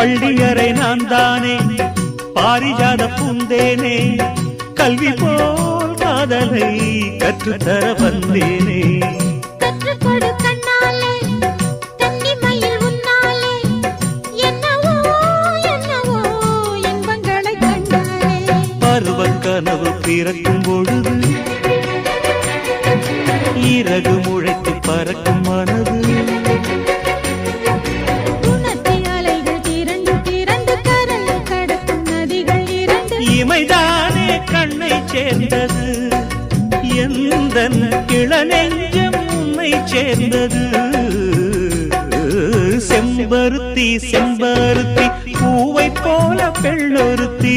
பள்ளியறை நான் தானே பாரிஜாத பூந்தேனே கல்வி போல் காதலை கற்றுத்தர வந்தேனே கற்றுக்கொடு கண்ணாலே கன்னிமயில் உன்னாலே என்னவோ என்னவோ இன்பங்களை கண்டாலே பருவக் கனவு பிறக்கும் பொழுது இறகு முளைத்து பறக்கும் மனது இமைதானே கண்ணை சேர்ந்தது எந்தன் இளநெஞ்சம் உன்னை சேர்ந்தது செம்பருத்தி செம்பருத்தி பூவை போல பெண்ணொருத்தி